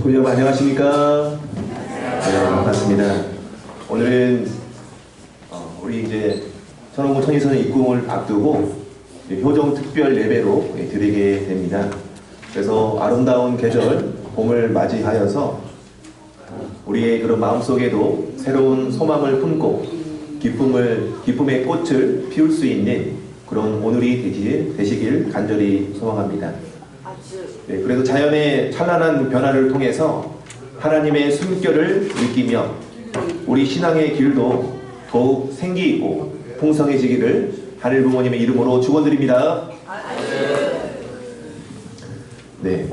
축구 여러분 안녕하십니까? 네, 반갑습니다. 오늘은 우리 이제 천원군 천의선 입궁을 앞두고 효정 특별 예배로 드리게 됩니다. 그래서 아름다운 계절 봄을 맞이하여서 우리의 그런 마음속에도 새로운 소망을 품고 기쁨의 꽃을 피울 수 있는 그런 오늘이 되시길 간절히 소망합니다. 네, 그래서 자연의 찬란한 변화를 통해서 하나님의 숨결을 느끼며 우리 신앙의 길도 더욱 생기 있고 풍성해지기를 하늘 부모님의 이름으로 축원드립니다. 네,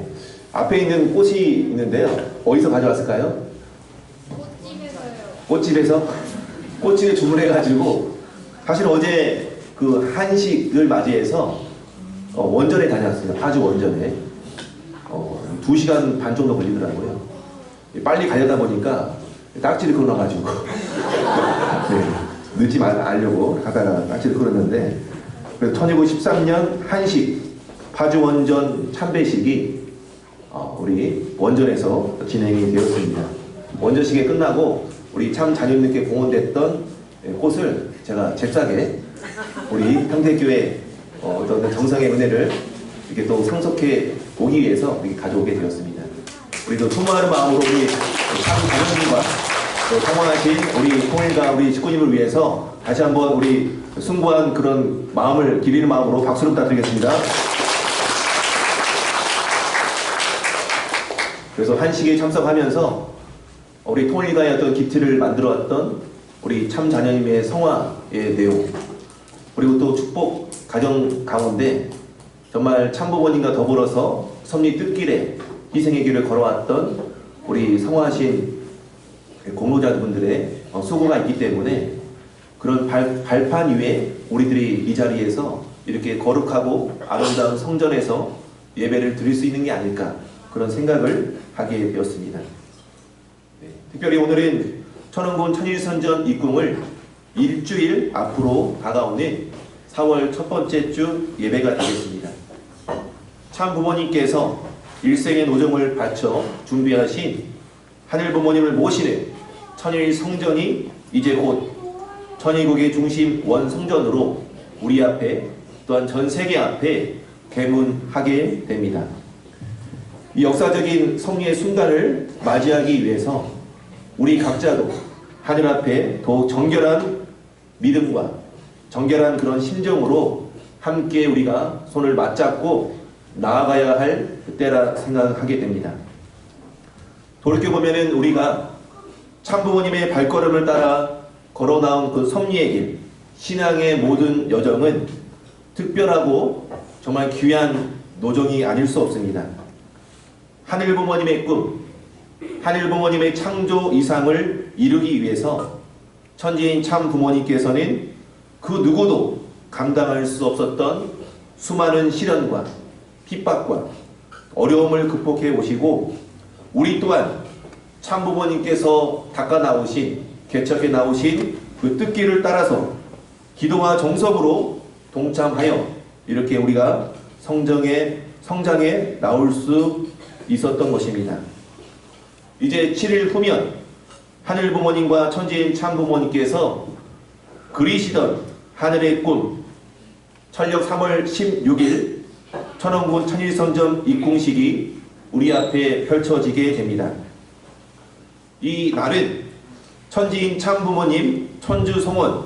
앞에 있는 꽃이 있는데요. 어디서 가져왔을까요? 꽃집에서 꽃집에 주문해가지고 사실 어제 그 한식을 맞이해서 원전에 다녀왔습니다. 아주 원전에 2시간 반 정도 걸리더라고요. 빨리 가려다 보니까 딱지를 걸어놔가지고 네, 늦지 말려고 가다가 딱지를 걸었는데 1913년 한식 파주 원전 참배식이 우리 원전에서 진행이 되었습니다. 원전식이 끝나고 우리 참 자녀님께 공헌됐던 꽃을 제가 잽싸게 우리 평택교회 어떤 정성의 은혜를 이렇게 또 상속해 오기 위해서 이렇게 가져오게 되었습니다. 우리도 소망하는 마음으로 우리 참 자녀님과 성원하신 우리 통일과 우리 식구님을 위해서 다시 한번 우리 숭고한 그런 마음을 기리는 마음으로 박수를 부탁드리겠습니다. 그래서 한식에 참석하면서 우리 통일가의 어떤 기틀을 만들어왔던 우리 참 자녀님의 성화의 내용, 그리고 또 축복 가정 가운데 정말 참부모님과 더불어서 섭리 뜻길에 희생의 길을 걸어왔던 우리 성화하신 공로자분들의 수고가 있기 때문에 그런 발판 위에 우리들이 이 자리에서 이렇게 거룩하고 아름다운 성전에서 예배를 드릴 수 있는 게 아닐까, 그런 생각을 하게 되었습니다. 네, 특별히 오늘은 천원군 천일선전 입궁을 일주일 앞으로 다가오는 4월 첫 번째 주 예배가 되겠습니다. 참 부모님께서 일생의 노정을 바쳐 준비하신 하늘 부모님을 모시는 천일 성전이 이제 곧 천일국의 중심 원성전으로 우리 앞에, 또한 전 세계 앞에 개문하게 됩니다. 이 역사적인 섭리의 순간을 맞이하기 위해서 우리 각자도 하늘 앞에 더욱 정결한 믿음과 정결한 그런 심정으로 함께 우리가 손을 맞잡고 나아가야 할 때라 생각하게 됩니다. 돌이켜보면 우리가 참부모님의 발걸음을 따라 걸어나온 그 섭리의 길, 신앙의 모든 여정은 특별하고 정말 귀한 노정이 아닐 수 없습니다. 하늘 부모님의 꿈, 하늘 부모님의 창조 이상을 이루기 위해서 천지인 참 부모님께서는 그 누구도 감당할 수 없었던 수많은 시련과 핍박과 어려움을 극복해 오시고, 우리 또한 참 부모님께서 닦아 나오신, 개척해 나오신 그 뜻길을 따라서 기도와 정성으로 동참하여 이렇게 우리가 성장에 나올 수 있었던 것입니다. 이제 7일 후면 하늘 부모님과 천지인 참 부모님께서 그리시던 하늘의 꿈, 철력 3월 16일 천원군 천일선전 입궁식이 우리 앞에 펼쳐지게 됩니다. 이 날은 천지인 참 부모님 천주성원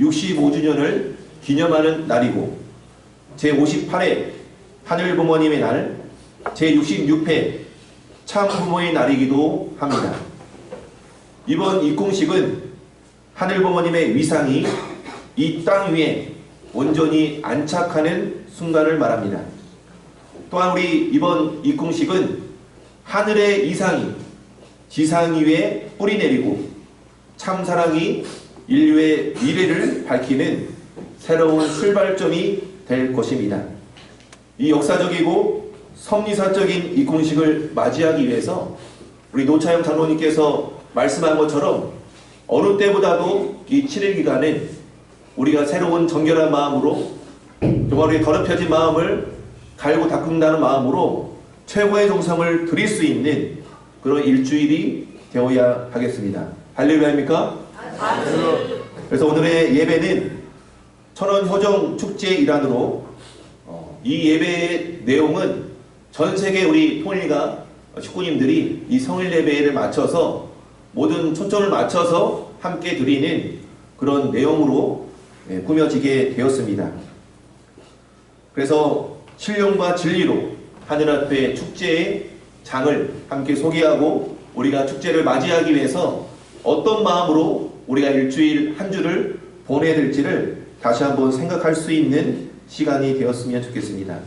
65주년을 기념하는 날이고, 제58회 하늘 부모님의 날, 제66회 참 부모의 날이기도 합니다. 이번 입궁식은 하늘 부모님의 위상이 이 땅 위에 온전히 안착하는 순간을 말합니다. 또한 우리 이번 입궁식은 하늘의 이상이 지상 위에 뿌리내리고 참사랑이 인류의 미래를 밝히는 새로운 출발점이 될 것입니다. 이 역사적이고 섭리사적인 입궁식을 맞이하기 위해서 우리 노차영 장로님께서 말씀한 것처럼 어느 때보다도 이 7일 기간은 우리가 새로운 정결한 마음으로, 정말 우리의 더럽혀진 마음을 갈고 닦는다는 마음으로 최고의 정성을 드릴 수 있는 그런 일주일이 되어야 하겠습니다. 할렐루야입니까? 그래서 오늘의 예배는 천원효정 축제 일환으로 이 예배의 내용은 전 세계 우리 통일가 식구님들이 이 성일 예배를 맞춰서 모든 초점을 맞춰서 함께 드리는 그런 내용으로 꾸며지게 되었습니다. 그래서 신령과 진리로 하늘 앞에 축제의 장을 함께 소개하고 우리가 축제를 맞이하기 위해서 어떤 마음으로 우리가 일주일 한 주를 보내야 될지를 다시 한번 생각할 수 있는 시간이 되었으면 좋겠습니다.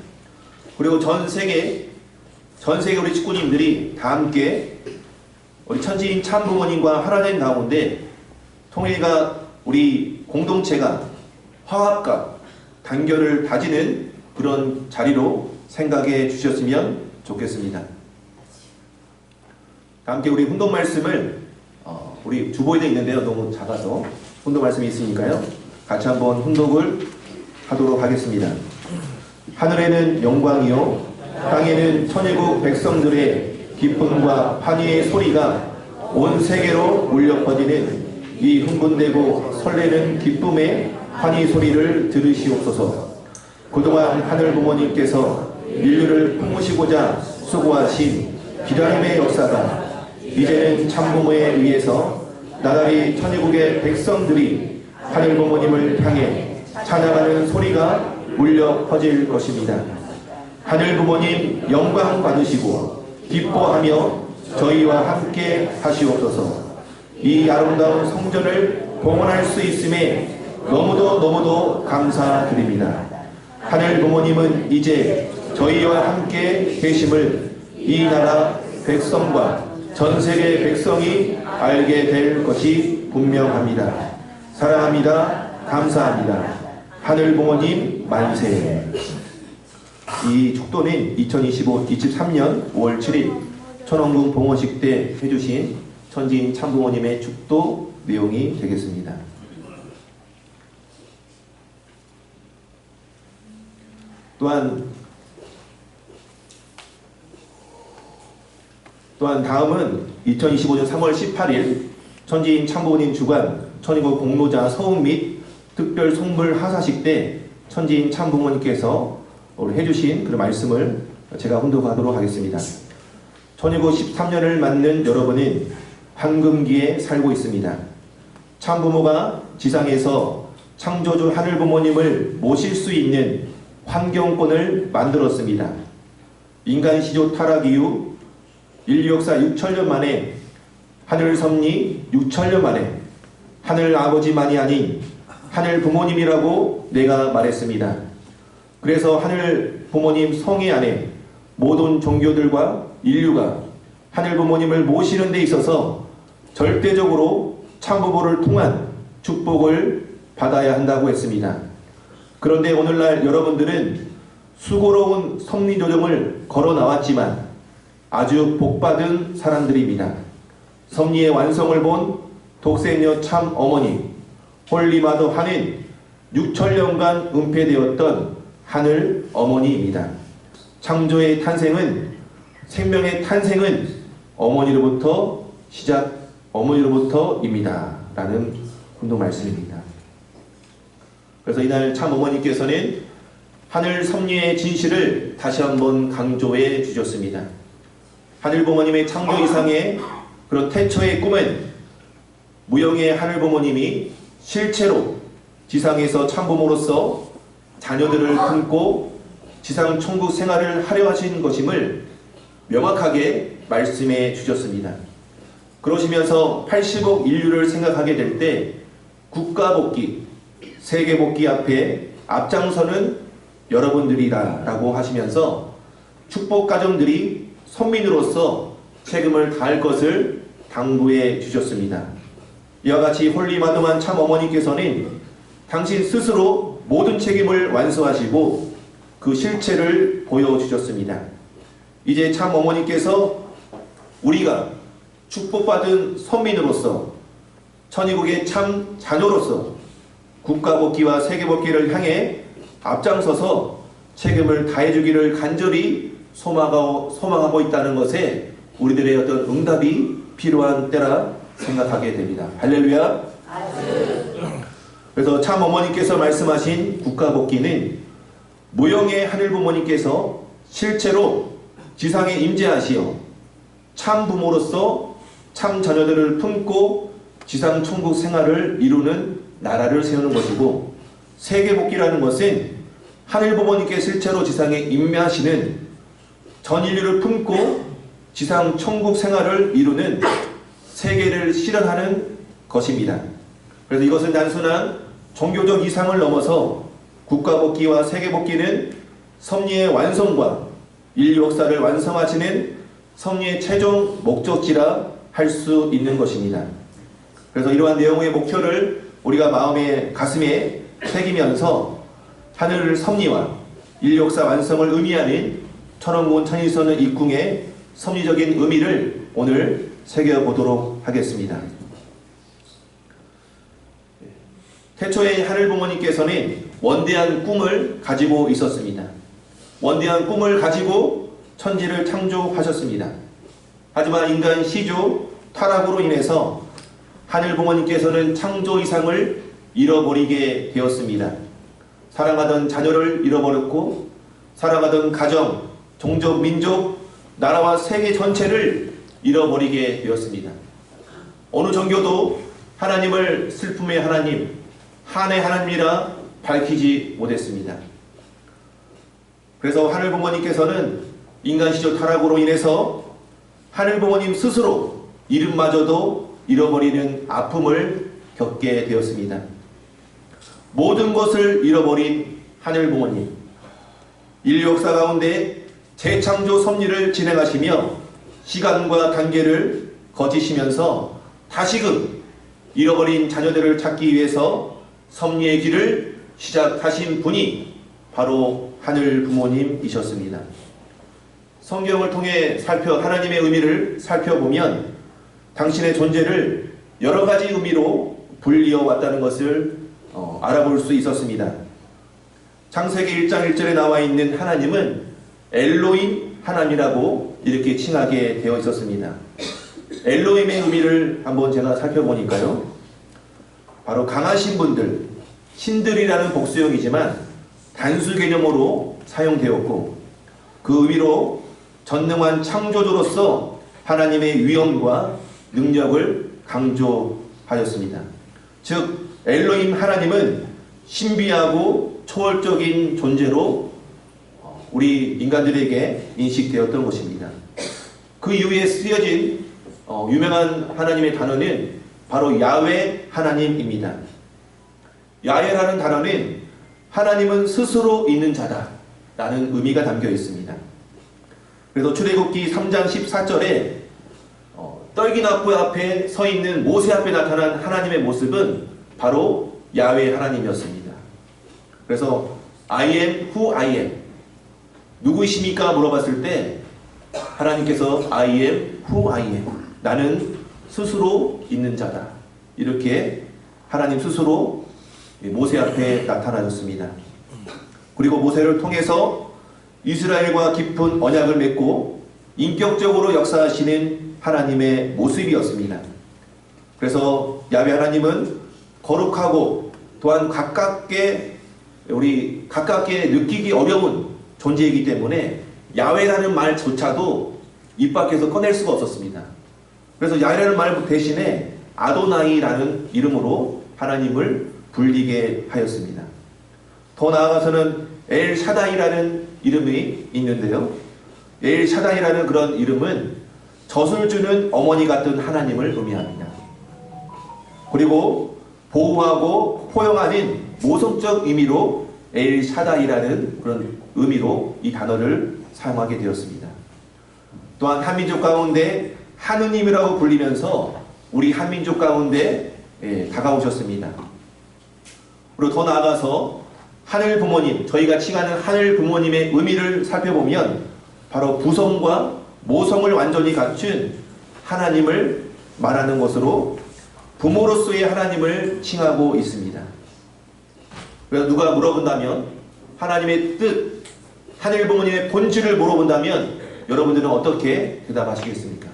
그리고 전 세계 우리 식구님들이 다 함께 우리 천지인 참부모님과 하나님 가운데 통일과 우리 공동체가 화합과 단결을 다지는 그런 자리로 생각해 주셨으면 좋겠습니다. 함께 우리 훈독 말씀을 우리 주보에도 있는데요. 너무 작아서 훈독 말씀이 있으니까요. 같이 한번 훈독을 하도록 하겠습니다. 하늘에는 영광이요 땅에는 천일국 백성들의 기쁨과 환희의 소리가 온 세계로 울려 퍼지는 이 흥분되고 설레는 기쁨의 환희 소리를 들으시옵소서. 그동안 하늘 부모님께서 인류를 품으시고자 수고하신 기다림의 역사가 이제는 참부모에 의해서 나날이 천일국의 백성들이 하늘 부모님을 향해 찬양하는 소리가 울려 퍼질 것입니다. 하늘 부모님 영광 받으시고 기뻐하며 저희와 함께 하시옵소서. 이 아름다운 성전을 봉헌할 수 있음에 너무도 감사드립니다. 하늘 부모님은 이제 저희와 함께 계심을 이 나라 백성과 전 세계 백성이 알게 될 것이 분명합니다. 사랑합니다. 감사합니다. 하늘 부모님 만세. 이 축도는 2023년 5월 7일 천원궁 봉헌식 때 해주신 천지인 참부모님의 축도 내용이 되겠습니다. 또한 다음은 2025년 3월 18일 천지인 참부모님 주관 천일국 공로자 서훈 및 특별 성물 하사식 때 천지인 참부모님께서 해주신 그 말씀을 제가 훈독하도록 하겠습니다. 천일국 13년을 맞는 여러분은 황금기에 살고 있습니다. 참부모가 지상에서 창조주 하늘 부모님을 모실 수 있는 환경권을 만들었습니다. 인간 시조 타락 이후 인류 역사 6천년 만에 하늘 섭리 6천년 만에 하늘 아버지만이 아닌 하늘 부모님이라고 내가 말했습니다. 그래서 하늘 부모님 성회 안에 모든 종교들과 인류가 하늘 부모님을 모시는 데 있어서 절대적으로 참부모를 통한 축복을 받아야 한다고 했습니다. 그런데 오늘날 여러분들은 수고로운 섭리조정을 걸어 나왔지만 아주 복받은 사람들입니다. 섭리의 완성을 본 독생녀 참 어머니 홀리마더 하는 6천년간 은폐되었던 하늘 어머니입니다. 창조의 탄생은 생명의 탄생은 어머니로부터 어머니로부터입니다. 라는 훈독 말씀입니다. 그래서 이날 참 어머니께서는 하늘 섭리의 진실을 다시 한번 강조해 주셨습니다. 하늘 부모님의 창조 이상의 그런 태초의 꿈은 무형의 하늘 부모님이 실체로 지상에서 참부모로서 자녀들을 품고 지상 천국 생활을 하려 하신 것임을 명확하게 말씀해 주셨습니다. 그러시면서 80억 인류를 생각하게 될 때 국가복귀, 세계복귀 앞에 앞장서는 여러분들이다 라고 하시면서 축복 가정들이 선민으로서 책임을 다할 것을 당부해 주셨습니다. 이와 같이 홀리마더만 참 어머니께서는 당신 스스로 모든 책임을 완수하시고 그 실체를 보여주셨습니다. 이제 참 어머니께서 우리가 축복받은 선민으로서 천의국의 참 자녀로서 국가복귀와 세계복귀를 향해 앞장서서 책임을 다해주기를 간절히 소망하고 있다는 것에 우리들의 어떤 응답이 필요한 때라 생각하게 됩니다. 할렐루야. 그래서 참 어머니께서 말씀하신 국가복귀는 모형의 하늘 부모님께서 실제로 지상에 임재하시어 참 부모로서 참 자녀들을 품고 지상 천국 생활을 이루는 나라를 세우는 것이고, 세계복귀라는 것은 하늘 부모님께 실제로 지상에 임매하시는 전 인류를 품고 지상 천국 생활을 이루는 세계를 실현하는 것입니다. 그래서 이것은 단순한 종교적 이상을 넘어서 국가복귀와 세계복귀는 섭리의 완성과 인류 역사를 완성하시는 섭리의 최종 목적지라 할 수 있는 것입니다. 그래서 이러한 내용의 목표를 우리가 마음의 가슴에 새기면서 하늘 섭리와 인류 역사 완성을 의미하는 천원군 천일선의 입궁의 섭리적인 의미를 오늘 새겨보도록 하겠습니다. 태초에 하늘 부모님께서는 원대한 꿈을 가지고 있었습니다. 원대한 꿈을 가지고 천지를 창조하셨습니다. 하지만 인간 시조 타락으로 인해서 하늘 부모님께서는 창조 이상을 잃어버리게 되었습니다. 사랑하던 자녀를 잃어버렸고, 사랑하던 가정, 종족, 민족, 나라와 세계 전체를 잃어버리게 되었습니다. 어느 종교도 하나님을 슬픔의 하나님, 한의 하나님이라 밝히지 못했습니다. 그래서 하늘 부모님께서는 인간 시조 타락으로 인해서 하늘 부모님 스스로 이름마저도 잃어버리는 아픔을 겪게 되었습니다. 모든 것을 잃어버린 하늘 부모님, 인류 역사 가운데 재창조 섭리를 진행하시며 시간과 단계를 거치시면서 다시금 잃어버린 자녀들을 찾기 위해서 섭리의 길을 시작하신 분이 바로 하늘 부모님이셨습니다. 성경을 통해 하나님의 의미를 살펴보면 당신의 존재를 여러 가지 의미로 불리어 왔다는 것을 알아볼 수 있었습니다. 창세기 1장 1절에 나와 있는 하나님은 엘로힘 하나님이라고 이렇게 칭하게 되어 있었습니다. 엘로힘의 의미를 한번 제가 살펴보니까요, 바로 강하신 분들, 신들이라는 복수형이지만 단수 개념으로 사용되었고, 그 의미로 전능한 창조주로서 하나님의 위엄과 능력을 강조하였습니다. 즉 엘로힘 하나님은 신비하고 초월적인 존재로 우리 인간들에게 인식되었던 것입니다. 그 이후에 쓰여진 유명한 하나님의 단어는 바로 야훼 하나님입니다. 야훼라는 단어는 하나님은 스스로 있는 자다 라는 의미가 담겨 있습니다. 그래서 출애굽기 3장 14절에 떨기나무 앞에 서 있는 모세 앞에 나타난 하나님의 모습은 바로 야훼 하나님이었습니다. 그래서 I am who I am, 누구이십니까? 물어봤을 때 하나님께서 I am who I am, 나는 스스로 있는 자다, 이렇게 하나님 스스로 모세 앞에 나타나셨습니다. 그리고 모세를 통해서 이스라엘과 깊은 언약을 맺고 인격적으로 역사하시는 하나님의 모습이었습니다. 그래서 야훼 하나님은 거룩하고 또한 가깝게 느끼기 어려운 존재이기 때문에 야훼라는 말조차도 입 밖에서 꺼낼 수가 없었습니다. 그래서 야훼라는 말 대신에 아도나이라는 이름으로 하나님을 불리게 하였습니다. 더 나아가서는 엘 샤다이라는 이름이 있는데요, 엘 샤다이라는 그런 이름은 젖을 주는 어머니 같은 하나님을 의미합니다. 그리고 보호하고 포용하는 모성적 의미로 엘 샤다이라는 그런 의미로 이 단어를 사용하게 되었습니다. 또한 한민족 가운데 하느님이라고 불리면서 우리 한민족 가운데 다가오셨습니다. 그리고 더 나아가서 하늘 부모님, 저희가 칭하는 하늘 부모님의 의미를 살펴보면 바로 부성과 모성을 완전히 갖춘 하나님을 말하는 것으로 부모로서의 하나님을 칭하고 있습니다. 그래서 누가 물어본다면, 하나님의 뜻, 하늘 부모님의 본질을 물어본다면 여러분들은 어떻게 대답하시겠습니까?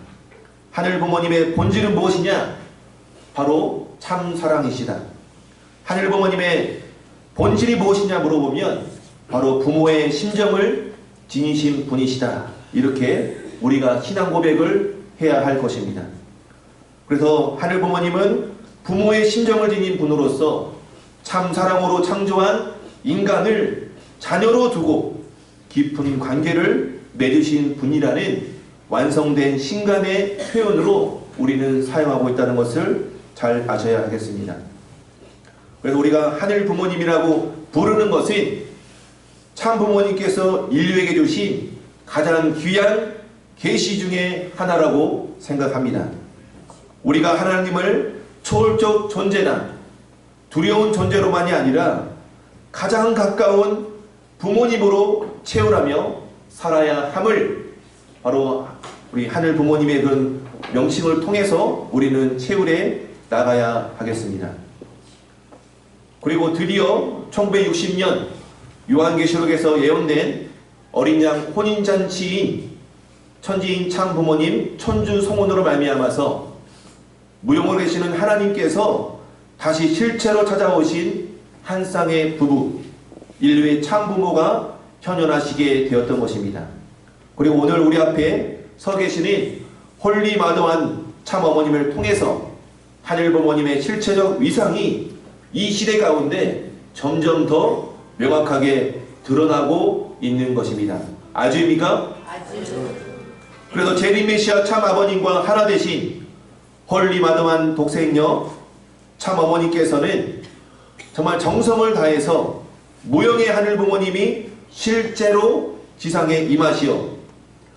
하늘 부모님의 본질은 무엇이냐? 바로 참 사랑이시다. 하늘 부모님의 본질이 무엇이냐 물어보면 바로 부모의 심정을 지니신 분이시다. 이렇게 우리가 신앙 고백을 해야 할 것입니다. 그래서 하늘 부모님은 부모의 심정을 지닌 분으로서 참 사랑으로 창조한 인간을 자녀로 두고 깊은 관계를 맺으신 분이라는 완성된 신간의 표현으로 우리는 사용하고 있다는 것을 잘 아셔야 하겠습니다. 그래서 우리가 하늘 부모님이라고 부르는 것은 참 부모님께서 인류에게 주신 가장 귀한 계시 중에 하나라고 생각합니다. 우리가 하나님을 초월적 존재나 두려운 존재로만이 아니라 가장 가까운 부모님으로 채우라며 살아야 함을 바로 우리 하늘 부모님의 그런 명칭을 통해서 우리는 채울해 나가야 하겠습니다. 그리고 드디어 1960년 요한계시록에서 예언된 어린 양 혼인잔치인 천지인 참 부모님 천주성혼으로 말미암아서 무용을 계시는 하나님께서 다시 실체로 찾아오신 한 쌍의 부부, 인류의 참 부모가 현현하시게 되었던 것입니다. 그리고 오늘 우리 앞에 서 계시는 홀리 마더한 참 어머님을 통해서 하늘 부모님의 실체적 위상이 이 시대 가운데 점점 더 명확하게 드러나고 있는 것입니다. 아주입니까? 아주. 그래서 재림 메시아 참 아버님과 하나 되신 홀리 마더한 독생녀 참 어머니께서는 정말 정성을 다해서 무형의 하늘 부모님이 실제로 지상에 임하시어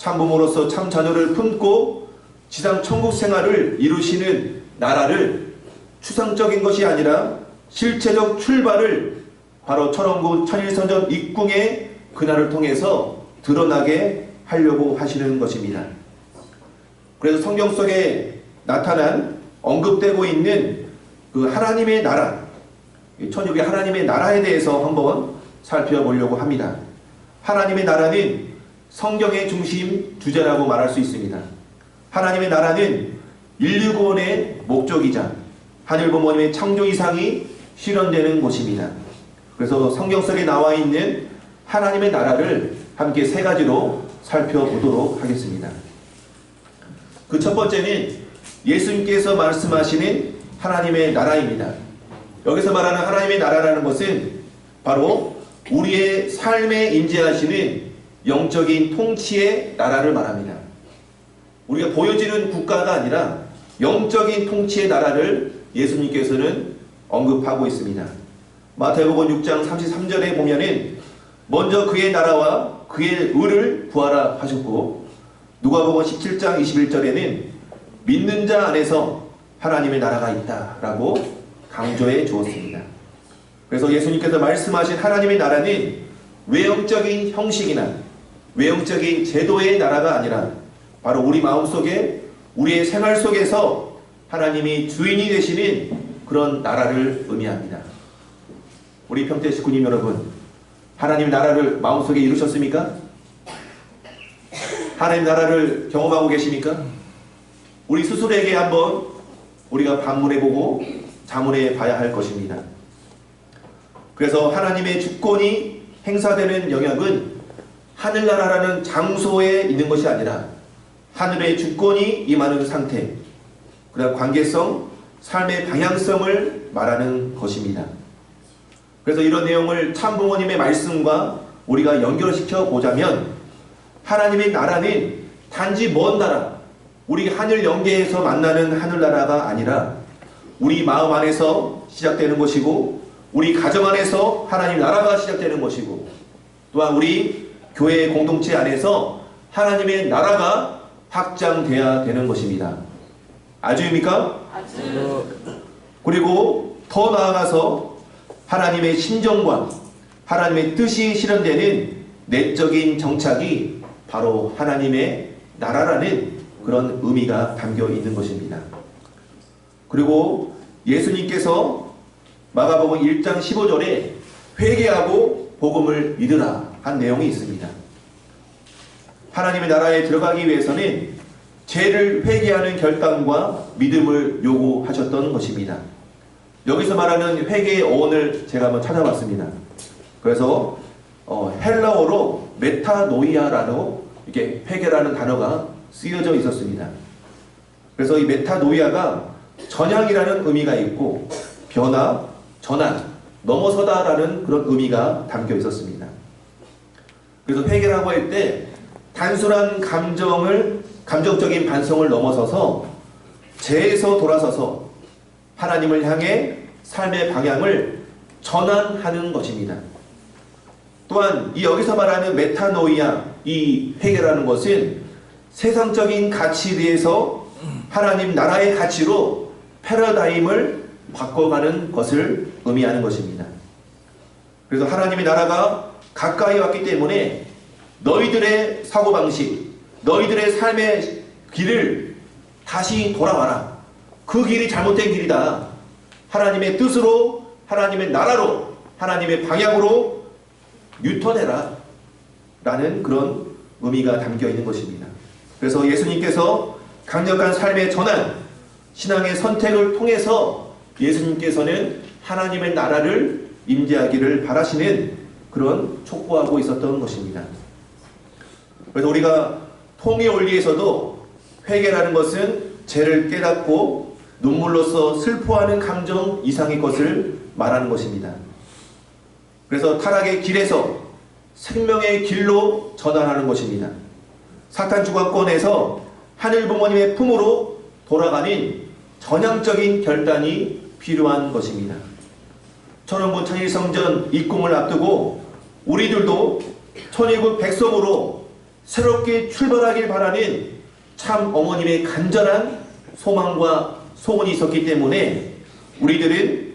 참 부모로서 참 자녀를 품고 지상 천국 생활을 이루시는 나라를 추상적인 것이 아니라 실체적 출발을 바로 천원국 천일선전 입궁의 그날을 통해서 드러나게 하려고 하시는 것입니다. 그래서 성경 속에 나타난 언급되고 있는 그 하나님의 나라, 천국의 하나님의 나라에 대해서 한번 살펴보려고 합니다. 하나님의 나라는 성경의 중심 주제라고 말할 수 있습니다. 하나님의 나라는 인류 구원의 목적이자 하늘 부모님의 창조 이상이 실현되는 곳입니다. 그래서 성경 속에 나와 있는 하나님의 나라를 함께 세 가지로 살펴보도록 하겠습니다. 그 첫 번째는 예수님께서 말씀하시는 하나님의 나라입니다. 여기서 말하는 하나님의 나라라는 것은 바로 우리의 삶에 임재하시는 영적인 통치의 나라를 말합니다. 우리가 보여지는 국가가 아니라 영적인 통치의 나라를 예수님께서는 언급하고 있습니다. 마태복음 6장 33절에 보면은 먼저 그의 나라와 그의 의를 구하라 하셨고, 누가복음 17장 21절에는 믿는 자 안에서 하나님의 나라가 있다라고 강조해 주었습니다. 그래서 예수님께서 말씀하신 하나님의 나라는 외형적인 형식이나 외형적인 제도의 나라가 아니라 바로 우리 마음속에 우리의 생활 속에서 하나님이 주인이 되시는 그런 나라를 의미합니다. 우리 평택 식구님 여러분, 하나님 나라를 마음속에 이루셨습니까? 하나님 나라를 경험하고 계십니까? 우리 스스로에게 한번 우리가 반문해보고 자문해 봐야 할 것입니다. 그래서 하나님의 주권이 행사되는 영역은 하늘나라라는 장소에 있는 것이 아니라 하늘의 주권이 임하는 상태, 그다음 관계성, 삶의 방향성을 말하는 것입니다. 그래서 이런 내용을 참 부모님의 말씀과 우리가 연결시켜 보자면 하나님의 나라는 단지 먼 나라, 우리 하늘 영계에서 만나는 하늘나라가 아니라 우리 마음 안에서 시작되는 것이고 우리 가정 안에서 하나님 나라가 시작되는 것이고 또한 우리 교회 공동체 안에서 하나님의 나라가 확장돼야 되는 것입니다. 아주입니까? 아주. 그리고 더 나아가서 하나님의 심정과 하나님의 뜻이 실현되는 내적인 정착이 바로 하나님의 나라라는 그런 의미가 담겨 있는 것입니다. 그리고 예수님께서 마가복음 1장 15절에 회개하고 복음을 믿으라 한 내용이 있습니다. 하나님의 나라에 들어가기 위해서는 죄를 회개하는 결단과 믿음을 요구하셨던 것입니다. 여기서 말하는 회개의 어원을 제가 한번 찾아봤습니다. 그래서 헬라어로 메타노이아라고 이게 회개라는 단어가 쓰여져 있었습니다. 그래서 이 메타노이아가 전향이라는 의미가 있고 변화, 전환, 넘어서다라는 그런 의미가 담겨 있었습니다. 그래서 회개라고 할 때 단순한 감정적인 반성을 넘어서서 죄에서 돌아서서 하나님을 향해 삶의 방향을 전환하는 것입니다. 또한 이 여기서 말하는 메타노이아, 이 회개라는 것은 세상적인 가치에 대해서 하나님 나라의 가치로 패러다임을 바꿔가는 것을 의미하는 것입니다. 그래서 하나님의 나라가 가까이 왔기 때문에 너희들의 사고방식, 너희들의 삶의 길을 다시 돌아와라. 그 길이 잘못된 길이다. 하나님의 뜻으로, 하나님의 나라로, 하나님의 방향으로 유턴해라 라는 그런 의미가 담겨 있는 것입니다. 그래서 예수님께서 강력한 삶의 전환, 신앙의 선택을 통해서 예수님께서는 하나님의 나라를 임재하기를 바라시는 그런 촉구하고 있었던 것입니다. 그래서 우리가 통일 원리에서도 회개라는 것은 죄를 깨닫고 눈물로써 슬퍼하는 감정 이상의 것을 말하는 것입니다. 그래서 타락의 길에서 생명의 길로 전환하는 것입니다. 사탄 주관권에서 하늘 부모님의 품으로 돌아가는 전향적인 결단이 필요한 것입니다. 천원군 천일성전 입궁을 앞두고 우리들도 천일국 백성으로 새롭게 출발하길 바라는 참 어머님의 간절한 소망과 소원이 있었기 때문에 우리들은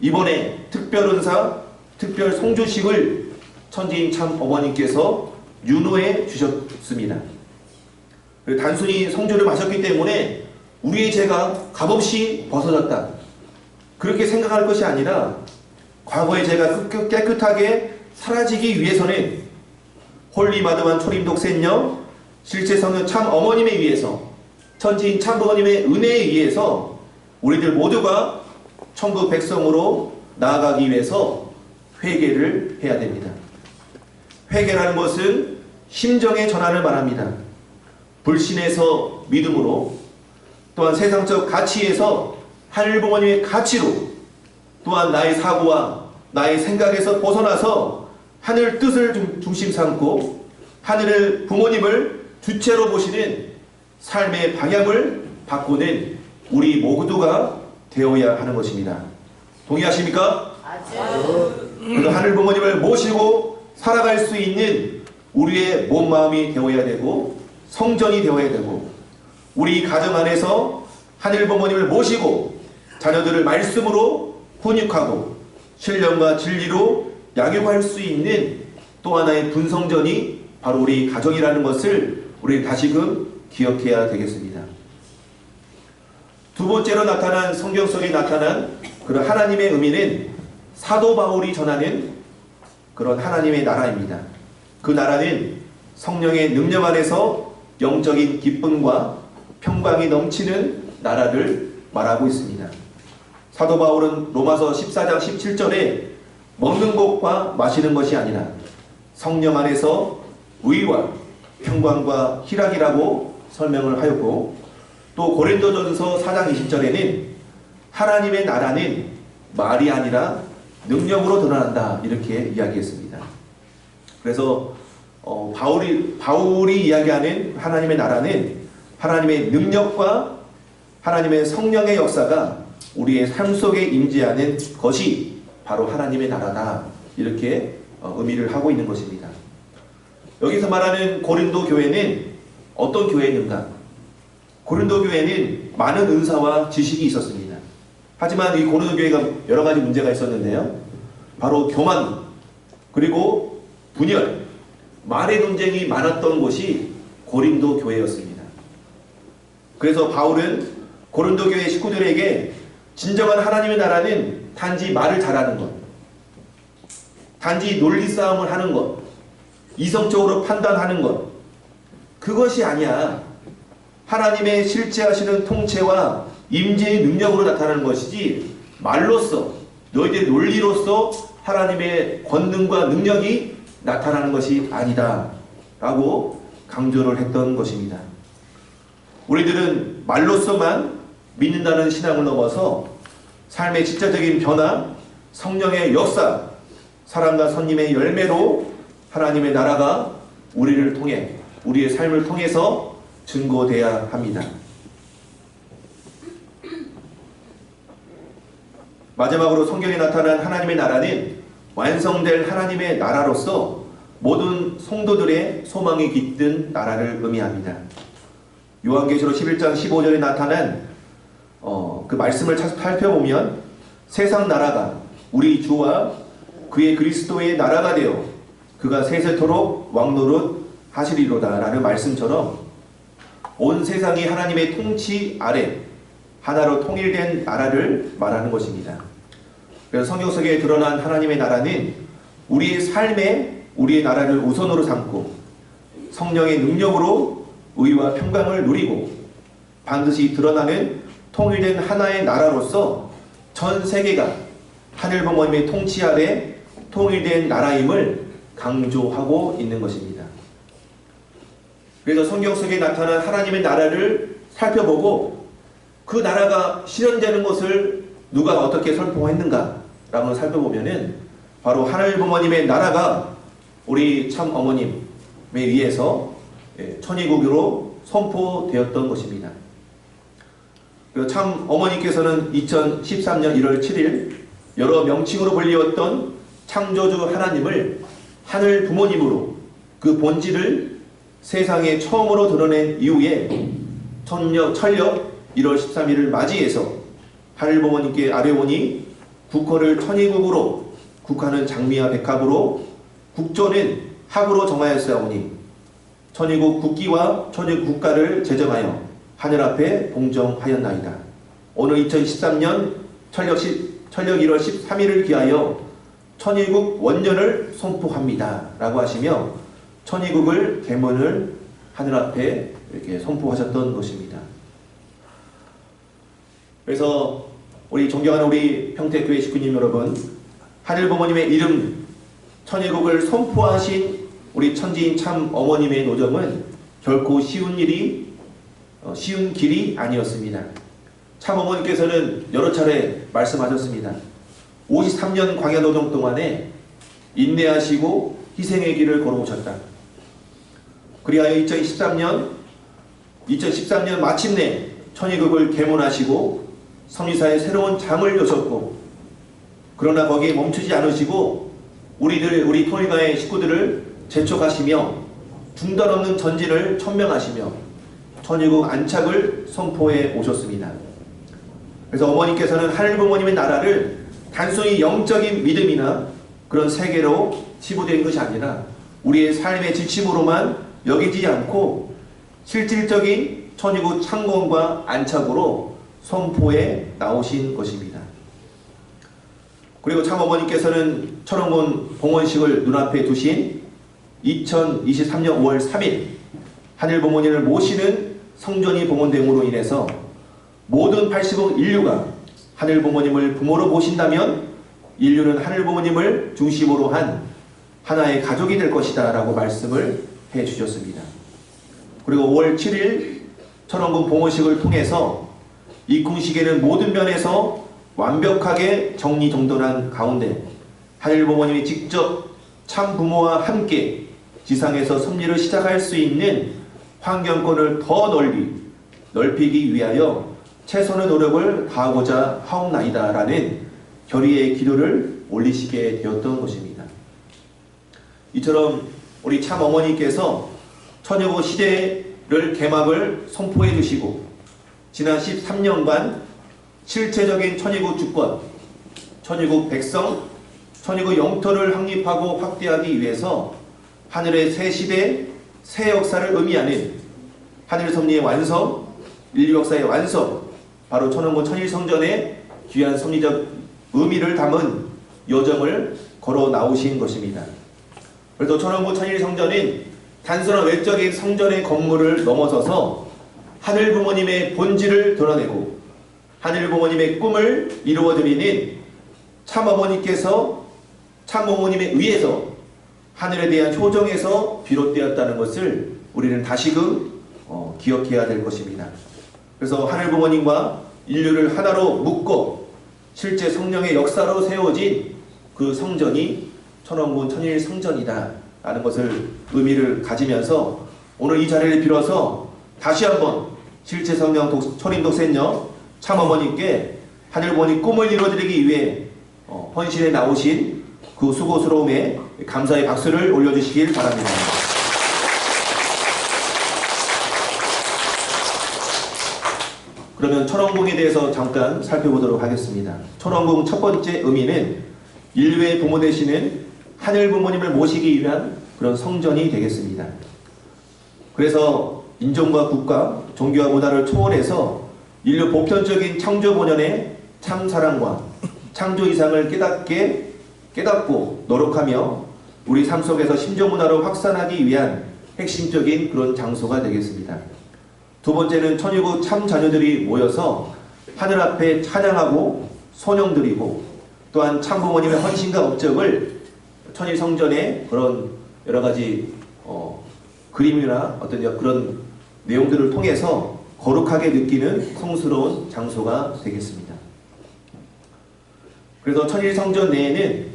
이번에 특별은사, 특별 성주식을 천지인 참 어머님께서 윤호해 주셨습니다. 단순히 성주를 마셨기 때문에 우리의 죄가 값없이 벗어졌다, 그렇게 생각할 것이 아니라 과거의 죄가 깨끗하게 사라지기 위해서는 홀리마드만 초림독센녀 실제 성령 참 어머님에 의해서, 천지인 참 부모님의 은혜에 의해서 우리들 모두가 천국 백성으로 나아가기 위해서 회개를 해야 됩니다. 회개라는 것은 심정의 전환을 말합니다. 불신에서 믿음으로, 또한 세상적 가치에서 하늘 부모님의 가치로, 또한 나의 사고와 나의 생각에서 벗어나서 하늘 뜻을 중심 삼고 하늘의 부모님을 주체로 보시는 삶의 방향을 바꾸는 우리 모두가 되어야 하는 것입니다. 동의하십니까? 그래서 하늘 부모님을 모시고 살아갈 수 있는 우리의 몸 마음이 되어야 되고 성전이 되어야 되고, 우리 가정 안에서 하늘 부모님을 모시고 자녀들을 말씀으로 훈육하고 신령과 진리로 양육할 수 있는 또 하나의 분성전이 바로 우리 가정이라는 것을 우리 다시금 기억해야 되겠습니다. 두 번째로 나타난, 성경 속에 나타난 그런 하나님의 의미는 사도 바울이 전하는 그런 하나님의 나라입니다. 그 나라는 성령의 능력 안에서 영적인 기쁨과 평강이 넘치는 나라를 말하고 있습니다. 사도 바울은 로마서 14장 17절에 먹는 것과 마시는 것이 아니라 성령 안에서 의와 평강과 희락이라고 설명을 하였고, 또 고린도전서 4장 20절에는 하나님의 나라는 말이 아니라 능력으로 드러난다, 이렇게 이야기했습니다. 그래서 바울이 이야기하는 하나님의 나라는 하나님의 능력과 하나님의 성령의 역사가 우리의 삶 속에 임재하는 것이 바로 하나님의 나라다, 이렇게 의미를 하고 있는 것입니다. 여기서 말하는 고린도 교회는 어떤 교회인가? 고린도 교회는 많은 은사와 지식이 있었습니다. 하지만 이 고린도 교회가 여러 가지 문제가 있었는데요. 바로 교만, 그리고 분열, 말의 논쟁이 많았던 곳이 고린도 교회였습니다. 그래서 바울은 고린도 교회 식구들에게 진정한 하나님의 나라는 단지 말을 잘하는 것, 단지 논리 싸움을 하는 것, 이성적으로 판단하는 것, 그것이 아니야. 하나님의 실제하시는 통치와 임재의 능력으로 나타나는 것이지 말로써 너희들의 논리로서 하나님의 권능과 능력이 나타나는 것이 아니다 라고 강조를 했던 것입니다. 우리들은 말로서만 믿는다는 신앙을 넘어서 삶의 실제적인 변화, 성령의 역사, 사랑과 선님의 열매로 하나님의 나라가 우리를 통해, 우리의 삶을 통해서 증거돼야 합니다. 마지막으로 성경에 나타난 하나님의 나라는 완성될 하나님의 나라로서 모든 성도들의 소망이 깃든 나라를 의미합니다. 요한계시록 11장 15절에 나타난 그 말씀을 살펴보면 세상 나라가 우리 주와 그의 그리스도의 나라가 되어 그가 세세토록 왕노릇 하시리로다 라는 말씀처럼 온 세상이 하나님의 통치 아래 하나로 통일된 나라를 말하는 것입니다. 그래서 성경 속에 드러난 하나님의 나라는 우리의 삶에 우리의 나라를 우선으로 삼고 성령의 능력으로 의와 평강을 누리고 반드시 드러나는 통일된 하나의 나라로서 전 세계가 하늘 부모님의 통치 아래 통일된 나라임을 강조하고 있는 것입니다. 그래서 성경 속에 나타난 하나님의 나라를 살펴보고 그 나라가 실현되는 것을 누가 어떻게 선포했는가 라고 살펴보면은 바로 하늘 부모님의 나라가 우리 참 어머님에 의해서 천의국으로 선포되었던 것입니다. 참 어머니께서는 2013년 1월 7일 여러 명칭으로 불리웠던 창조주 하나님을 하늘 부모님으로 그 본질을 세상에 처음으로 드러낸 이후에 철력 1월 13일을 맞이해서 하늘 부모님께 아뢰오니 국호를 천의국으로 국하는 장미와 백합으로 국조는 합으로 정하였사오니 천의국 국기와 천의국 국가를 제정하여 하늘 앞에 봉정하였나이다. 오늘 2013년 철력 1월 13일을 기하여 천의국 원년을 선포합니다 라고 하시며 천의국을 계문을 하늘 앞에 이렇게 선포하셨던 것입니다. 그래서 우리 존경하는 우리 평택교회 식구님 여러분, 하늘 부모님의 이름 천의국을 선포하신 우리 천지인 참 어머님의 노점은 결코 쉬운 길이 아니었습니다. 참 어머니께서는 여러 차례 말씀하셨습니다. 53년 광야 노동 동안에 인내하시고 희생의 길을 걸어오셨다. 그리하여 2013년 마침내 천의국을 계문하시고 성리사의 새로운 장을 여셨고, 그러나 거기에 멈추지 않으시고 우리 통일가의 식구들을 재촉하시며 중단 없는 전진을 천명하시며 천의국 안착을 선포해 오셨습니다. 그래서 어머니께서는 하늘 부모님의 나라를 단순히 영적인 믿음이나 그런 세계로 치부된 것이 아니라 우리의 삶의 지침으로만 여기지 않고 실질적인 천의국 창건과 안착으로 선포해 나오신 것입니다. 그리고 참 어머니께서는 천원군 봉헌식을 눈앞에 두신 2023년 5월 3일 하늘 부모님을 모시는 성전이 봉헌됨으로 인해서 모든 80억 인류가 하늘 부모님을 부모로 모신다면 인류는 하늘 부모님을 중심으로 한 하나의 가족이 될 것이다 라고 말씀을 해 주셨습니다. 그리고 5월 7일 천원군 봉헌식을 통해서 이 궁식에는 모든 면에서 완벽하게 정리정돈한 가운데 하늘 부모님이 직접 참 부모와 함께 지상에서 섭리를 시작할 수 있는 환경권을 더 넓히기 위하여 최선의 노력을 다하고자 하옵나이다 라는 결의의 기도를 올리시게 되었던 것입니다. 이처럼 우리 참 어머니께서 천여국 시대를 개막을 선포해 주시고 지난 13년간 실체적인 천의국 주권, 천의국 백성, 천의국 영토를 확립하고 확대하기 위해서 하늘의 새 시대, 새 역사를 의미하는 하늘 섭리의 완성, 인류 역사의 완성, 바로 천원군 천일성전의 귀한 섭리적 의미를 담은 여정을 걸어 나오신 것입니다. 그래서 천원군 천일성전은 단순한 외적인 성전의 건물을 넘어서서 하늘 부모님의 본질을 드러내고 하늘 부모님의 꿈을 이루어드리는 참어머니께서 참부모님에 의해서 하늘에 대한 효정에서 비롯되었다는 것을 우리는 다시금 기억해야 될 것입니다. 그래서 하늘 부모님과 인류를 하나로 묶어 실제 성령의 역사로 세워진 그 성전이 천원군 천일 성전이다 라는 것을 의미를 가지면서 오늘 이 자리를 빌어서 다시 한번 실제 성령 초림 독생녀 참어머니께 하늘 부모님 꿈을 이루어드리기 위해 헌신에 나오신 그 수고스러움에 감사의 박수를 올려주시길 바랍니다. 그러면 천원궁에 대해서 잠깐 살펴보도록 하겠습니다. 천원궁 첫 번째 의미는 인류의 부모 되시는 하늘 부모님을 모시기 위한 그런 성전이 되겠습니다. 그래서 인종과 국가, 종교와 문화를 초월해서 인류 보편적인 창조 본연의 참사랑과 창조 이상을 깨닫고 노력하며 우리 삶 속에서 심정문화로 확산하기 위한 핵심적인 그런 장소가 되겠습니다. 두 번째는 천일국 참자녀들이 모여서 하늘 앞에 찬양하고 손영드리고 또한 참부모님의 헌신과 업적을 천일성전의 그런 여러가지 그림이나 어떤 그런 내용들을 통해서 거룩하게 느끼는 성스러운 장소가 되겠습니다. 그래서 천일성전 내에는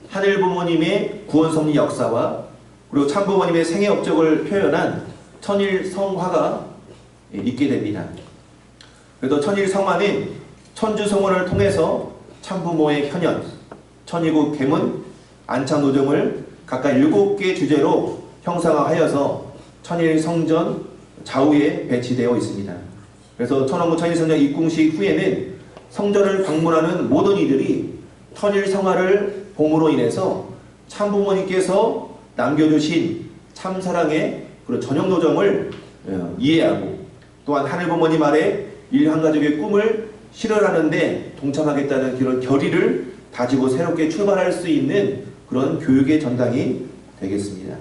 하늘 부모님의 구원 섭리 역사와 그리고 참부모님의 생애 업적을 표현한 천일성화가 있게 됩니다. 그래서 천일성화는 천주성원을 통해서 참부모의 현현, 천일국 계문, 안창노정을 각각 7개 주제로 형상화하여서 천일성전 좌우에 배치되어 있습니다. 그래서 천원군 천일성전 입궁식 후에는 성전을 방문하는 모든 이들이 천일성화를 봄으로 인해서 참부모님께서 남겨주신 참사랑의 그런 전형노정을 이해하고 또한 하늘부모님 아래 일한가족의 꿈을 실현하는데 동참하겠다는 그런 결의를 다지고 새롭게 출발할 수 있는 그런 교육의 전당이 되겠습니다.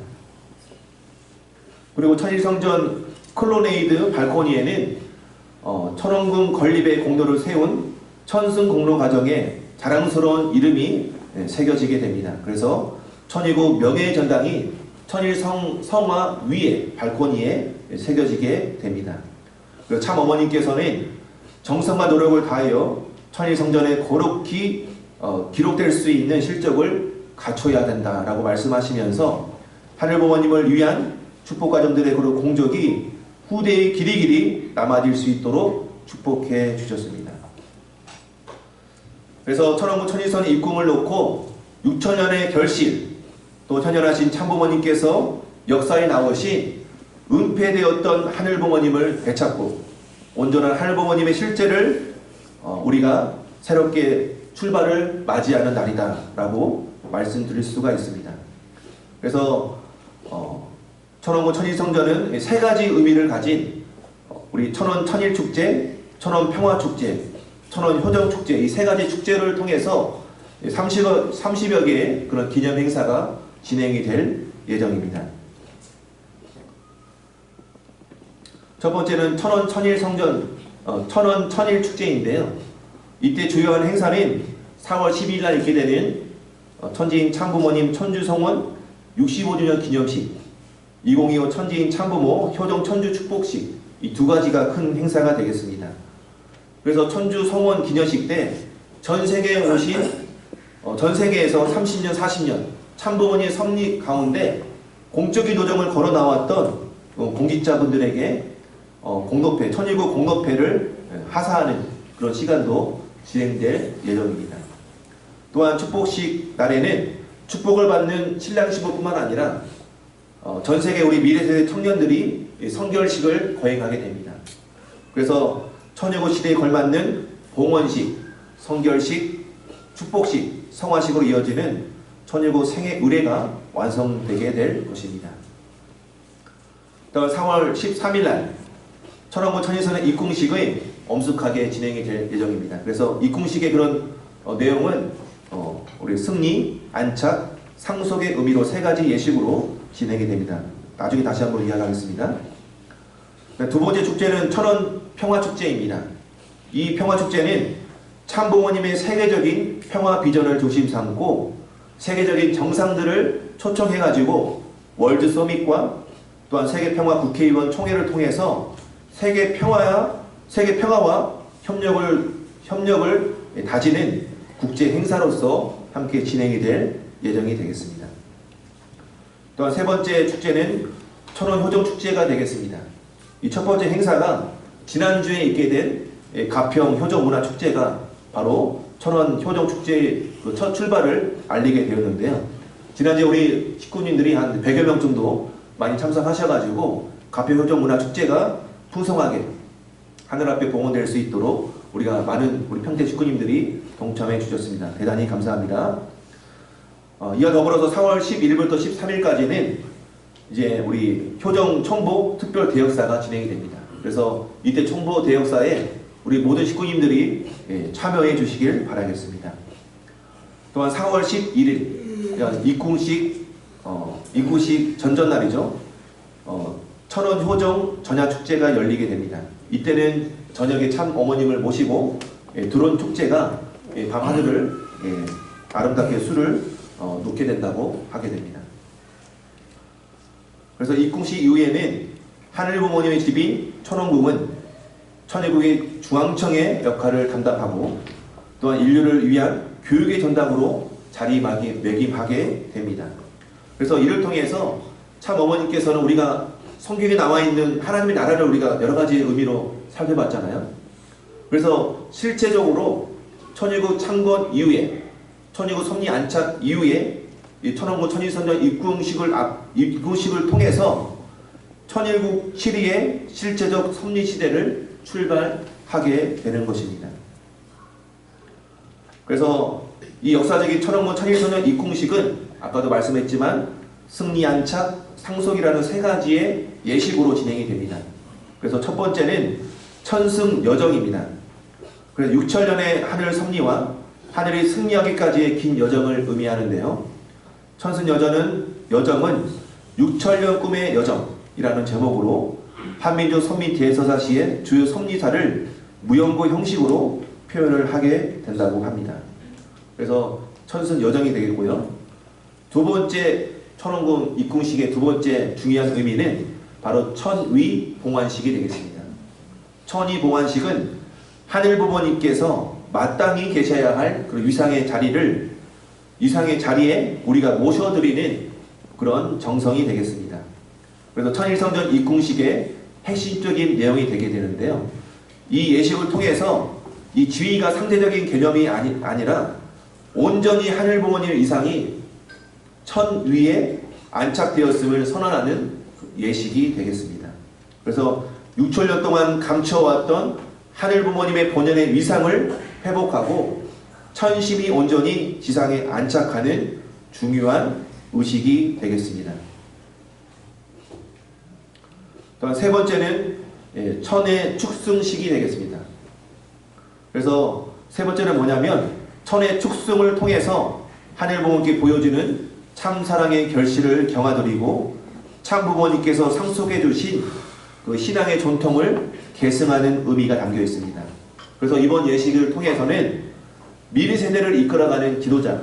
그리고 천일성전 클로네이드 발코니에는 천원궁 건립의 공로를 세운 천승공로 가정에 자랑스러운 이름이 새겨지게 됩니다. 그래서 천일국 명예의 전당이 천일성화 위에 발코니에 새겨지게 됩니다. 그리고 참어머님께서는 정성과 노력을 다하여 천일성전에 거룩히 기록될 수 있는 실적을 갖춰야 된다라고 말씀하시면서 하늘부모님을 위한 축복가정들의 그런 공적이 후대의 길이길이 남아질 수 있도록 축복해 주셨습니다. 그래서 천원군 천일성 입궁을 놓고 6천년의 결실 또 현현하신 참부모님께서 역사에 나오신 은폐되었던 하늘부모님을 되찾고 온전한 하늘부모님의 실제를 우리가 새롭게 출발을 맞이하는 날이다 라고 말씀드릴 수가 있습니다. 그래서 천원군 천일성전은 세 가지 의미를 가진 우리 천원 천일축제, 천원 평화축제, 천원 효정축제 이 세 가지 축제를 통해서 30여 개의 그런 기념 행사가 진행이 될 예정입니다. 첫 번째는 천원 천일성전, 천원 천일축제인데요. 이때 주요한 행사는 4월 12일 날 있게 되는 천지인 참부모님 천주성원 65주년 기념식, 2025 천지인 참부모 효정 천주 축복식 이 두 가지가 큰 행사가 되겠습니다. 그래서 천주성원 기념식 때 전 세계에 오신 전 세계에서 30년, 40년 참부모님의 섭리 가운데 공적인 노정을 걸어 나왔던 공직자분들에게 공로패, 천일국 공로패를 하사하는 그런 시간도 진행될 예정입니다. 또한 축복식 날에는 축복을 받는 신랑 신부뿐만 아니라 전 세계 우리 미래세대 청년들이 성결식을 거행하게 됩니다. 그래서 천일국 시대에 걸맞는 봉헌식, 성결식, 축복식, 성화식으로 이어지는 천일국 생애 의례가 완성되게 될 것입니다. 또 4월 13일 날 천원군 천일성의 입궁식의 엄숙하게 진행이 될 예정입니다. 그래서 입궁식의 그런 내용은 우리 승리, 안착, 상속의 의미로 세 가지 예식으로 진행이 됩니다. 나중에 다시 한번 이야기하겠습니다. 두 번째 축제는 천원 평화축제입니다. 이 평화축제는 참부모님의 세계적인 평화 비전을 중심 삼고 세계적인 정상들을 초청해가지고 월드 서밋과 또한 세계평화 국회의원 총회를 통해서 세계 평화와 협력을 다지는 국제 행사로서 함께 진행이 될 예정이 되겠습니다. 또한 세 번째 축제는 천원 효정 축제가 되겠습니다. 이 첫 번째 행사가 지난주에 있게 된 가평 효정 문화 축제가 바로 천원 효정 축제의 첫 출발을 알리게 되었는데요. 지난주에 우리 식구님들이 한 100여 명 정도 많이 참석하셔가지고 가평 효정 문화 축제가 풍성하게 하늘 앞에 봉헌될 수 있도록 우리가 많은 우리 평택 식구님들이 동참해 주셨습니다. 대단히 감사합니다. 이와 더불어서 4월 11일부터 13일까지는 이제 우리 효정 청보 특별 대역사가 진행이 됩니다. 그래서 이때 청보 대역사에 우리 모든 식구님들이 참여해 주시길 바라겠습니다. 또한 4월 11일 입궁식 전전날이죠. 천원 효정 전야축제가 열리게 됩니다. 이때는 저녁에 참 어머님을 모시고 드론 축제가 밤하늘을 아름답게 술을 놓게 된다고 하게 됩니다. 그래서 입궁식 이후에는 하늘부모님의 집인 천원궁은 천일국의 중앙청의 역할을 감당하고 또한 인류를 위한 교육의 전당으로 자리매김하게 됩니다. 그래서 이를 통해서 참 어머니께서는 우리가 성경에 나와 있는 하나님의 나라를 우리가 여러 가지 의미로 살펴봤잖아요. 그래서 실제적으로 천일국 창건 이후에 천일국 섭리 안착 이후에 이 천원군 천일선전 입궁식을 통해서 천일국 시리의 실제적 섭리 시대를 출발하게 되는 것입니다. 그래서 이 역사적인 천원군 천일선전 입궁식은 아까도 말씀했지만 승리 안착, 상속이라는 세 가지의 예식으로 진행이 됩니다. 그래서 첫 번째는 천승 여정입니다. 그래서 6천년의 하늘 섭리와 하늘이 승리하기까지의 긴 여정을 의미하는데요. 천승 여정은 6천년 꿈의 여정이라는 제목으로 한민족 섭리 대서사 시의 주요 섭리사를 무연고 형식으로 표현을 하게 된다고 합니다. 그래서 천승 여정이 되겠고요. 두 번째 천원군 입궁식의 두 번째 중요한 의미는 바로 천위 봉환식이 되겠습니다. 천위 봉환식은 하늘부모님께서 마땅히 계셔야 할 그 위상의 자리에 우리가 모셔드리는 그런 정성이 되겠습니다. 그래서 천일성전 입궁식의 핵심적인 내용이 되게 되는데요. 이 예식을 통해서 이 지위가 상대적인 개념이 아니라 온전히 하늘부모님의 위상이 천 위에 안착되었음을 선언하는 예식이 되겠습니다. 그래서 6천년 동안 감춰왔던 하늘부모님의 본연의 위상을 회복하고 천심이 온전히 지상에 안착하는 중요한 의식이 되겠습니다. 또한 세 번째는 천의 축승식이 되겠습니다. 그래서 세 번째는 뭐냐면 천의 축승을 통해서 하늘부모님께 보여주는 참사랑의 결실을 경화드리고 참부모님께서 상속해 주신 그 신앙의 전통을 계승하는 의미가 담겨 있습니다. 그래서 이번 예식을 통해서는 미래 세대를 이끌어가는 지도자,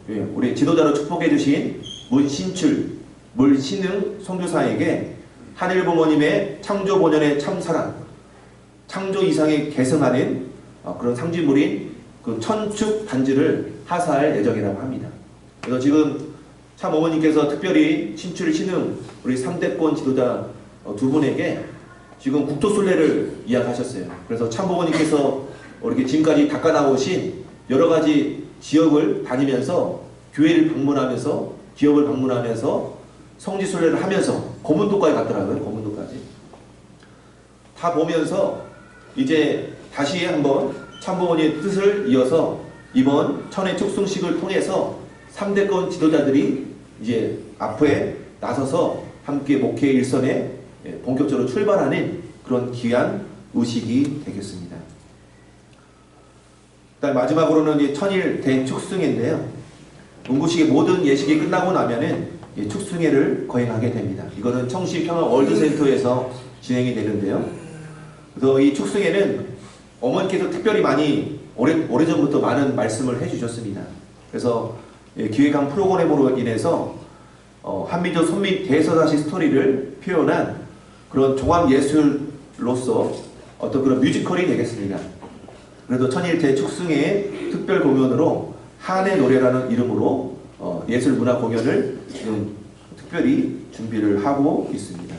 우리 지도자로 축복해 주신 문신출, 물신흥 선교사에게 하늘부모님의 창조 본연의 참사랑, 창조 이상에 계승하는 그런 상징물인 그 천축 반지를 하사할 예정이라고 합니다. 그래서 지금 참 어머니께서 특별히 신출 신흥 우리 3대권 지도자 두 분에게 지금 국토순례를 이야기하셨어요. 그래서 참 어머니께서 이렇게 지금까지 닦아 나오신 여러 가지 지역을 다니면서 교회를 방문하면서 기업을 방문하면서 성지순례를 하면서 고문도까지 갔더라고요. 고문도까지 다 보면서 이제 다시 한번 참부모님의 뜻을 이어서 이번 천의 축승식을 통해서 3대권 지도자들이 이제 앞에 나서서 함께 목회 일선에 본격적으로 출발하는 그런 귀한 의식이 되겠습니다. 일단 마지막으로는 이제 천일 대축승회인데요. 운구식의 모든 예식이 끝나고 나면은 축승회를 거행하게 됩니다. 이거는 청시평화 월드센터에서 진행이 되는데요. 그래서 이 축승에는 어머니께서 특별히 많이 오래전부터 많은 말씀을 해주셨습니다. 그래서 기획한 프로그램으로 인해서 한민족 선민 대서사시 스토리를 표현한 그런 종합예술로서 어떤 그런 뮤지컬이 되겠습니다. 그래서 천일대 축승의 특별 공연으로 한의 노래라는 이름으로 예술문화 공연을 지금 특별히 준비를 하고 있습니다.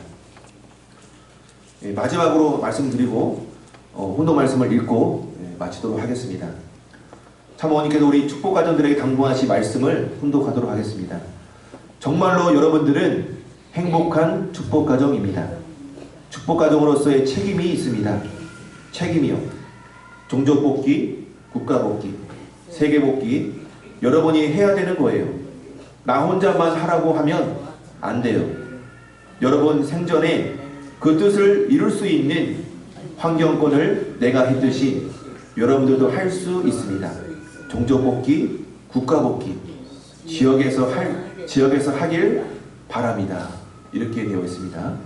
마지막으로 말씀드리고 훈독 말씀을 읽고 마치도록 하겠습니다. 참어머니께서 우리 축복가정들에게 당부하신 말씀을 훈독하도록 하겠습니다. 정말로 여러분들은 행복한 축복가정입니다. 축복가정으로서의 책임이 있습니다. 책임이요. 종족복귀, 국가복귀, 세계복귀 여러분이 해야 되는 거예요. 나 혼자만 하라고 하면 안 돼요. 여러분 생전에 그 뜻을 이룰 수 있는 환경권을 내가 했듯이 여러분들도 할 수 있습니다. 종족복귀, 국가복귀 지역에서 하길 바랍니다. 이렇게 되어 있습니다.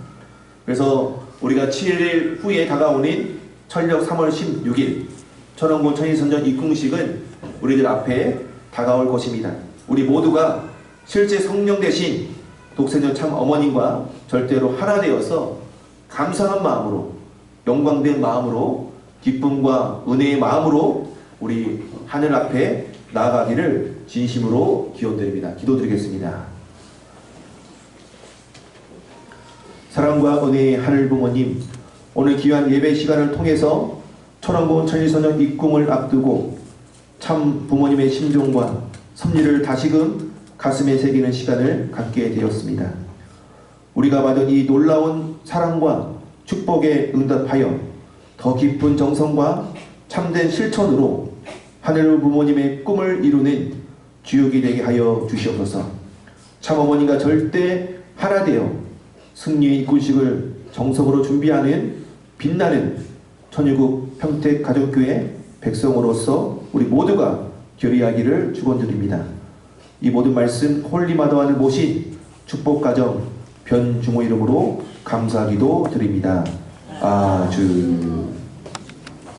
그래서 우리가 7일 후에 다가오는 천력 3월 16일 천원군 천일선전 입궁식은 우리들 앞에 다가올 것입니다. 우리 모두가 실제 성령 대신 독생전 참 어머님과 절대로 하나 되어서 감사한 마음으로, 영광된 마음으로, 기쁨과 은혜의 마음으로 우리 하늘 앞에 나아가기를 진심으로 기원드립니다. 기도드리겠습니다. 사랑과 은혜의 하늘 부모님, 오늘 귀한 예배 시간을 통해서 천원군 천일선전 입궁을 앞두고 참 부모님의 심정과 섭리를 다시금 가슴에 새기는 시간을 갖게 되었습니다. 우리가 받은 이 놀라운 사랑과 축복에 응답하여 더 깊은 정성과 참된 실천으로 하늘 부모님의 꿈을 이루는 주역이 되게 하여 주시옵소서. 참어머니가 절대 하나 되어 승리의 입군식을 정석으로 준비하는 빛나는 천일국 평택가족교회 백성으로서 우리 모두가 결의하기를 축원드립니다. 이 모든 말씀 홀리마더와를 모신 축복가정 변중호 이름으로 감사기도 드립니다. 아주